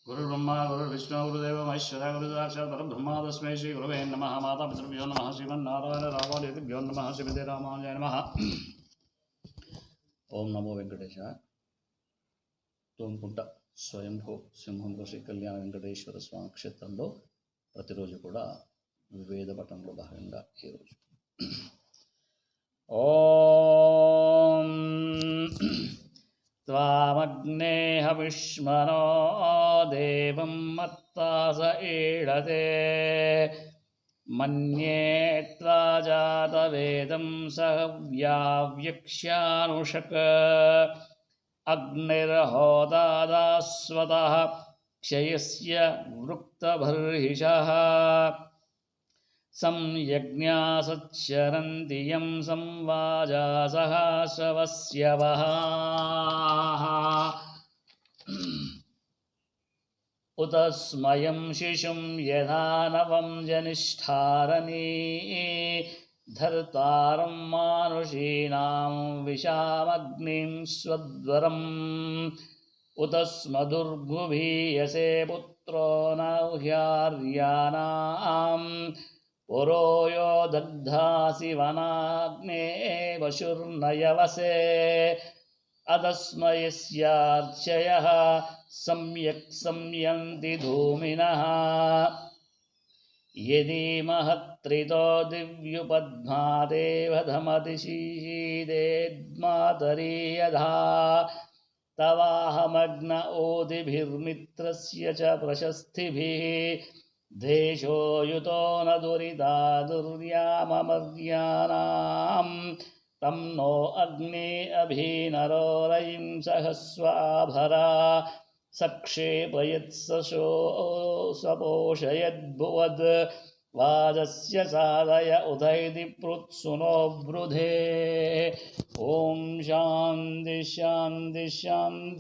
गुरुर्ब्रह्मा गुरुर्विष्णु गुरुदेवो महेश्वरः गुरुसाक्षात् परब्रह्म तस्मै श्री गुरवे नमः। मातापितृभ्यो नमः। श्रीमन्नारायण रामादिभ्यो नमः। श्रीमते रामानुजाय नमः। ओं नमो वेंकटेशाय। తోంకుంట స్వయంభూ సింహంలో శ్రీ కళ్యాణ వెంకటేశ్వర స్వామి క్షేత్రంలో ప్రతిరోజు కూడా వేద పఠనంలో భాగంగా ఈరోజు ఓం త్వామగ్నే హవిష్మనో దేవం మత్తాస ఈళతే మన్యే త్వా జాతవేదం సహవ్యావ్యక్ష్యానుషక్ अग्निर्होतादास्वतः क्षयस्य वृक्तबर्हिषः संयज्ञासच्चरन्ति यं संवाजासः श्रवस्यवः उत स्मयं शिशुं यथा नवं जनिष्ठारणी धर्तारं मानुषीणां विशामग्निं स्वद्वरम् उत स्म दुर्गुभीयसे पुत्रो न ह्यार्याणां पुरो यो दग्धासि वनाग्ने वशुर्नयवसे अदस्म यस्यार्चयः सम्यक् संयन्ति धूमिनः यदि महत्रितो दिव्युपद्मादेव धमति शीशीदेद्मातरी यथा तवाहमग्न ओदिभिर्मित्रस्य च प्रशस्तिभिः देशो युतो न दुरिता दुर्याममर्यानां तं नो अग्ने अभिनरो रयिं सहस्वाभरा सपोषयद्भुवद् वाजस्य साधय उदयति पृत्सुनो वृधे। ओम शांति शांति शांति।